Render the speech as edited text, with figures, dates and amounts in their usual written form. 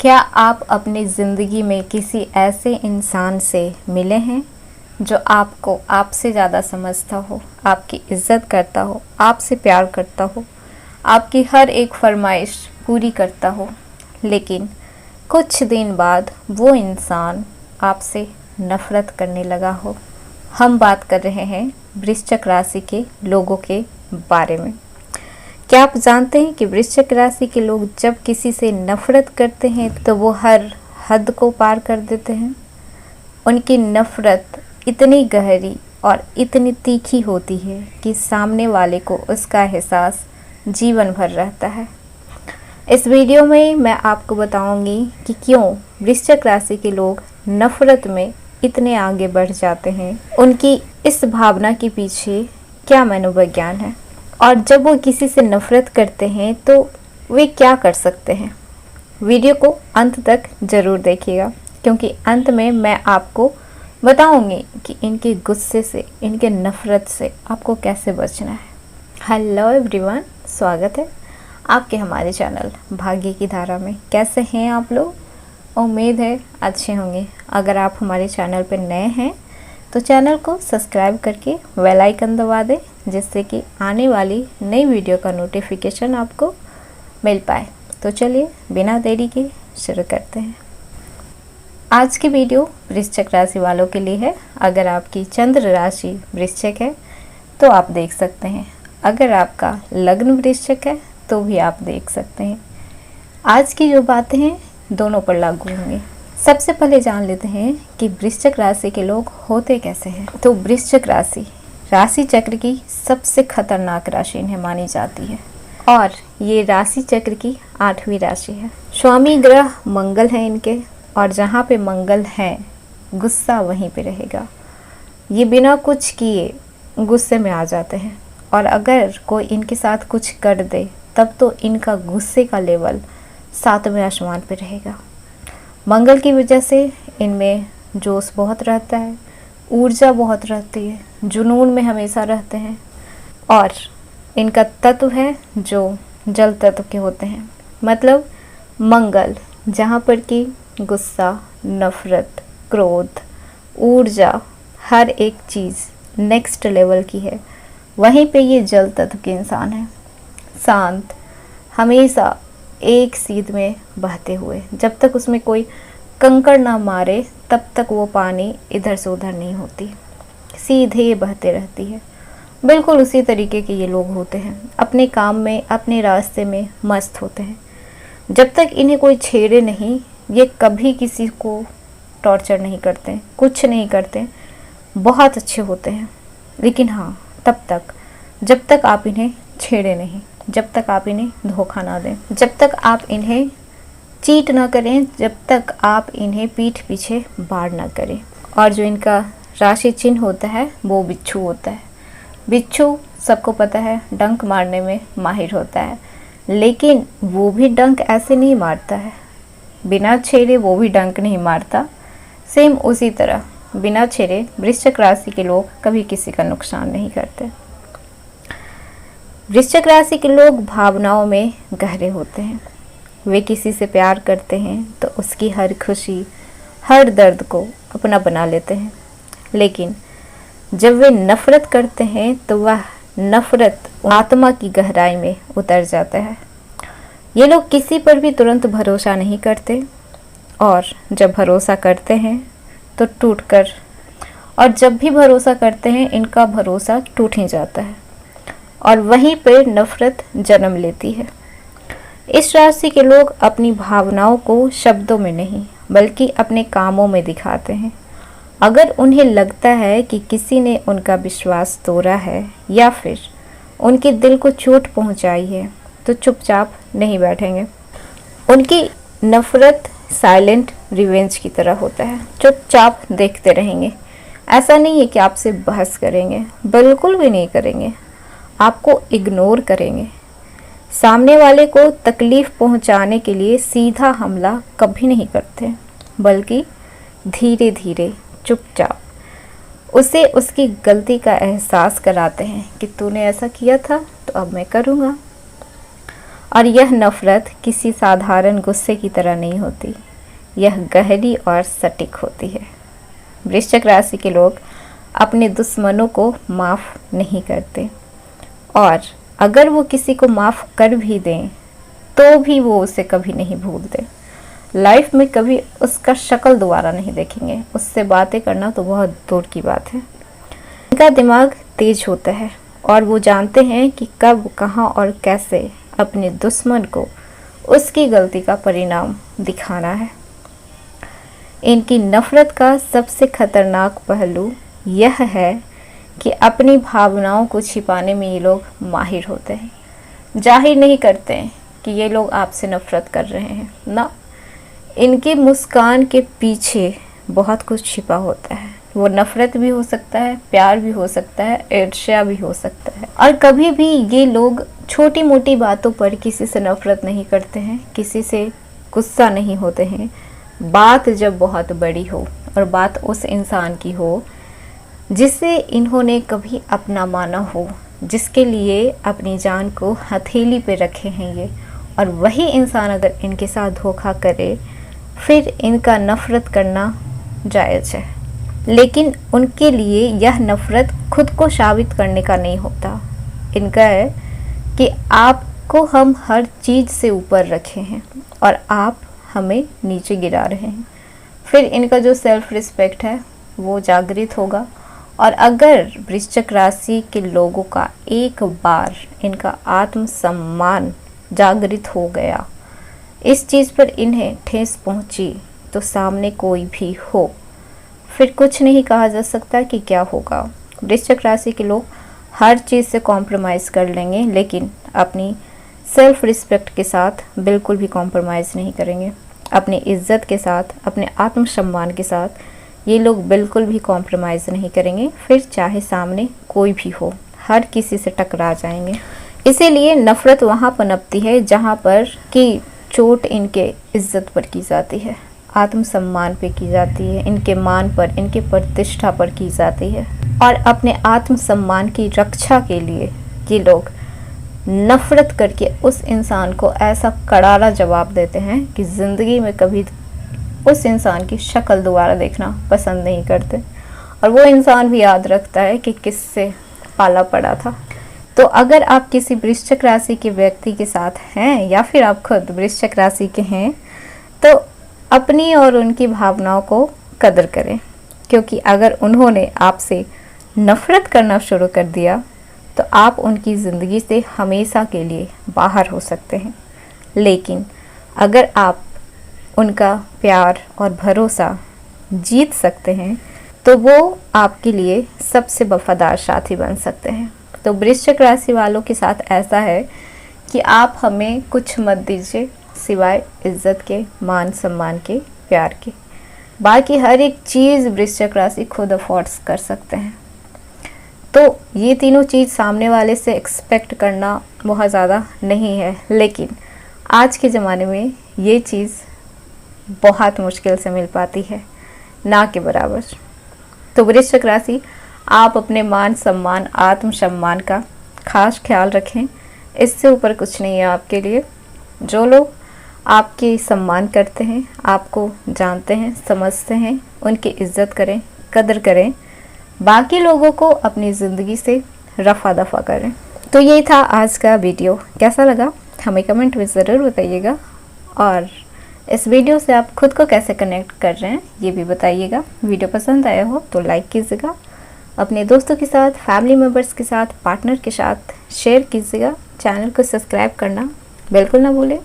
क्या आप अपनी ज़िंदगी में किसी ऐसे इंसान से मिले हैं जो आपको आपसे ज़्यादा समझता हो, आपकी इज़्ज़त करता हो, आपसे प्यार करता हो, आपकी हर एक फरमाइश पूरी करता हो, लेकिन कुछ दिन बाद वो इंसान आपसे नफ़रत करने लगा हो? हम बात कर रहे हैं वृश्चिक राशि के लोगों के बारे में। क्या आप जानते हैं कि वृश्चिक राशि के लोग जब किसी से नफ़रत करते हैं तो वो हर हद को पार कर देते हैं। उनकी नफ़रत इतनी गहरी और इतनी तीखी होती है कि सामने वाले को उसका एहसास जीवन भर रहता है। इस वीडियो में मैं आपको बताऊंगी कि क्यों वृश्चिक राशि के लोग नफ़रत में इतने आगे बढ़ जाते हैं, उनकी इस भावना के पीछे क्या मनोविज्ञान है, और जब वो किसी से नफ़रत करते हैं तो वे क्या कर सकते हैं। वीडियो को अंत तक ज़रूर देखिएगा, क्योंकि अंत में मैं आपको बताऊंगी कि इनके गुस्से से, इनके नफ़रत से आपको कैसे बचना है। हेलो एवरीवन, स्वागत है आपके हमारे चैनल भाग्य की धारा में। कैसे हैं आप लोग? उम्मीद है अच्छे होंगे। अगर आप हमारे चैनल पर नए हैं तो चैनल को सब्सक्राइब करके बेल आइकन दबा दें, जिससे कि आने वाली नई वीडियो का नोटिफिकेशन आपको मिल पाए। तो चलिए बिना देरी के शुरू करते हैं। आज की वीडियो वृश्चिक राशि वालों के लिए है। अगर आपकी चंद्र राशि वृश्चिक है तो आप देख सकते हैं, अगर आपका लग्न वृश्चिक है तो भी आप देख सकते हैं। आज की जो बातें हैं दोनों पर लागू होंगे। सबसे पहले जान लेते हैं कि वृश्चिक राशि के लोग होते कैसे हैं। तो वृश्चिक राशि चक्र की सबसे खतरनाक राशि इन्हें मानी जाती है, और ये राशि चक्र की 8वीं राशि है। स्वामी ग्रह मंगल है इनके, और जहाँ पे मंगल है गुस्सा वहीं पे रहेगा। ये बिना कुछ किए गुस्से में आ जाते हैं, और अगर कोई इनके साथ कुछ कर दे तब तो इनका गुस्से का लेवल 7वें आसमान पे रहेगा। मंगल की वजह से इनमें जोश बहुत रहता है, ऊर्जा बहुत रहती है, जुनून में हमेशा रहते हैं, और इनका तत्व है जो जल तत्व के होते हैं। मतलब मंगल जहाँ पर कि गुस्सा, नफ़रत, क्रोध, ऊर्जा, हर एक चीज़ नेक्स्ट लेवल की है, वहीं पे ये जल तत्व के इंसान हैं। शांत, हमेशा एक सीध में बहते हुए, जब तक उसमें कोई कंकड़ ना मारे तब तक वो पानी इधर से उधर नहीं होती, सीधे बहते रहती है। बिल्कुल उसी तरीके के ये लोग होते हैं, अपने काम में, अपने रास्ते में मस्त होते हैं। जब तक इन्हें कोई छेड़े नहीं, ये कभी किसी को टॉर्चर नहीं करते, कुछ नहीं करते, बहुत अच्छे होते हैं। लेकिन हाँ, तब तक जब तक आप इन्हें छेड़े नहीं, जब तक आप इन्हें धोखा ना दें, जब तक आप इन्हें चीट ना करें, जब तक आप इन्हें पीठ पीछे बाढ़ ना करें। और जो इनका राशि चिन्ह होता है वो बिच्छू होता है। बिच्छू सबको पता है डंक मारने में माहिर होता है, लेकिन वो भी डंक ऐसे नहीं मारता है, बिना छेड़े वो भी डंक नहीं मारता। सेम उसी तरह बिना छेड़े वृश्चिक राशि के लोग कभी किसी का नुकसान नहीं करते। वृश्चिक राशि के लोग भावनाओं में गहरे होते हैं। वे किसी से प्यार करते हैं तो उसकी हर खुशी, हर दर्द को अपना बना लेते हैं, लेकिन जब वे नफ़रत करते हैं तो वह नफ़रत आत्मा की गहराई में उतर जाता है। ये लोग किसी पर भी तुरंत भरोसा नहीं करते, और जब भरोसा करते हैं तो टूटकर, और जब भी भरोसा करते हैं इनका भरोसा टूट ही जाता है, और वहीं पर नफ़रत जन्म लेती है। इस राशि के लोग अपनी भावनाओं को शब्दों में नहीं बल्कि अपने कामों में दिखाते हैं। अगर उन्हें लगता है कि किसी ने उनका विश्वास तोड़ा है या फिर उनके दिल को चोट पहुंचाई है तो चुपचाप नहीं बैठेंगे। उनकी नफ़रत साइलेंट रिवेंज की तरह होता है, चुपचाप देखते रहेंगे। ऐसा नहीं है कि आपसे बहस करेंगे, बिल्कुल भी नहीं करेंगे, आपको इग्नोर करेंगे। सामने वाले को तकलीफ़ पहुंचाने के लिए सीधा हमला कभी नहीं करते, बल्कि धीरे धीरे चुपचाप उसे उसकी गलती का एहसास कराते हैं कि तूने ऐसा किया था तो अब मैं करूँगा। और यह नफ़रत किसी साधारण गुस्से की तरह नहीं होती, यह गहरी और सटीक होती है। वृश्चिक राशि के लोग अपने दुश्मनों को माफ़ नहीं करते, और अगर वो किसी को माफ़ कर भी दें तो भी वो उसे कभी नहीं भूलते। लाइफ में कभी उसका शक्ल दोबारा नहीं देखेंगे, उससे बातें करना तो बहुत दूर की बात है। इनका दिमाग तेज होता है और वो जानते हैं कि कब, कहाँ और कैसे अपने दुश्मन को उसकी गलती का परिणाम दिखाना है। इनकी नफ़रत का सबसे खतरनाक पहलू यह है कि अपनी भावनाओं को छिपाने में ये लोग माहिर होते हैं। जाहिर नहीं करते हैं कि ये लोग आपसे नफ़रत कर रहे हैं ना, इनकी मुस्कान के पीछे बहुत कुछ छिपा होता है। वो नफ़रत भी हो सकता है, प्यार भी हो सकता है, ईर्ष्या भी हो सकता है। और कभी भी ये लोग छोटी मोटी बातों पर किसी से नफ़रत नहीं करते हैं, किसी से गुस्सा नहीं होते हैं। बात जब बहुत बड़ी हो और बात उस इंसान की हो जिसे इन्होंने कभी अपना माना हो, जिसके लिए अपनी जान को हथेली पे रखे हैं ये, और वही इंसान अगर इनके साथ धोखा करे, फिर इनका नफ़रत करना जायज़ है। लेकिन उनके लिए यह नफ़रत खुद को साबित करने का नहीं होता। इनका है कि आपको हम हर चीज़ से ऊपर रखे हैं और आप हमें नीचे गिरा रहे हैं। फिर इनका जो सेल्फ रिस्पेक्ट है वो जागृत होगा। और अगर वृश्चिक राशि के लोगों का एक बार इनका आत्मसम्मान जागृत हो गया, इस चीज़ पर इन्हें ठेस पहुंची, तो सामने कोई भी हो, फिर कुछ नहीं कहा जा सकता कि क्या होगा। वृश्चिक राशि के लोग हर चीज़ से कॉम्प्रोमाइज़ कर लेंगे, लेकिन अपनी सेल्फ रिस्पेक्ट के साथ बिल्कुल भी कॉम्प्रोमाइज़ नहीं करेंगे। अपनी इज्जत के साथ, अपने आत्मसम्मान के साथ ये लोग बिल्कुल भी कॉम्प्रोमाइज़ नहीं करेंगे। फिर चाहे सामने कोई भी हो, हर किसी से टकरा जाएंगे। इसीलिए नफ़रत वहाँ पनपती है जहाँ पर कि चोट इनके इज्जत पर की जाती है, आत्मसम्मान पे की जाती है, इनके मान पर, इनके प्रतिष्ठा पर की जाती है। और अपने आत्मसम्मान की रक्षा के लिए ये लोग नफ़रत करके उस इंसान को ऐसा करारा जवाब देते हैं कि ज़िंदगी में कभी उस इंसान की शक्ल दोबारा देखना पसंद नहीं करते। और वो इंसान भी याद रखता है कि किससे पाला पड़ा था। तो अगर आप किसी वृश्चिक राशि के व्यक्ति के साथ हैं या फिर आप खुद वृश्चिक राशि के हैं, तो अपनी और उनकी भावनाओं को कदर करें, क्योंकि अगर उन्होंने आपसे नफ़रत करना शुरू कर दिया तो आप उनकी ज़िंदगी से हमेशा के लिए बाहर हो सकते हैं। लेकिन अगर आप उनका प्यार और भरोसा जीत सकते हैं तो वो आपके लिए सबसे वफादार साथी बन सकते हैं। तो वृश्चिक राशि वालों के साथ ऐसा है कि आप हमें कुछ मत दीजिए सिवाय इज्जत के, मान सम्मान के, प्यार के। बाकी हर एक चीज़ वृश्चिक राशि खुद अफोर्ड्स कर सकते हैं। तो ये तीनों चीज़ सामने वाले से एक्सपेक्ट करना बहुत ज़्यादा नहीं है, लेकिन आज के ज़माने में ये चीज़ बहुत मुश्किल से मिल पाती है, ना के बराबर। तो वृश्चिक राशि, आप अपने मान सम्मान, आत्मसम्मान का खास ख्याल रखें। इससे ऊपर कुछ नहीं है आपके लिए। जो लोग आपकी सम्मान करते हैं, आपको जानते हैं, समझते हैं, उनकी इज्जत करें, कदर करें। बाकी लोगों को अपनी ज़िंदगी से रफ़ा दफ़ा करें। तो ये था आज का वीडियो। कैसा लगा हमें कमेंट में ज़रूर बताइएगा, और इस वीडियो से आप खुद को कैसे कनेक्ट कर रहे हैं ये भी बताइएगा। वीडियो पसंद आया हो तो लाइक कीजिएगा, अपने दोस्तों के साथ, फैमिली मेम्बर्स के साथ, पार्टनर के साथ शेयर कीजिएगा। चैनल को सब्सक्राइब करना बिल्कुल ना भूलें।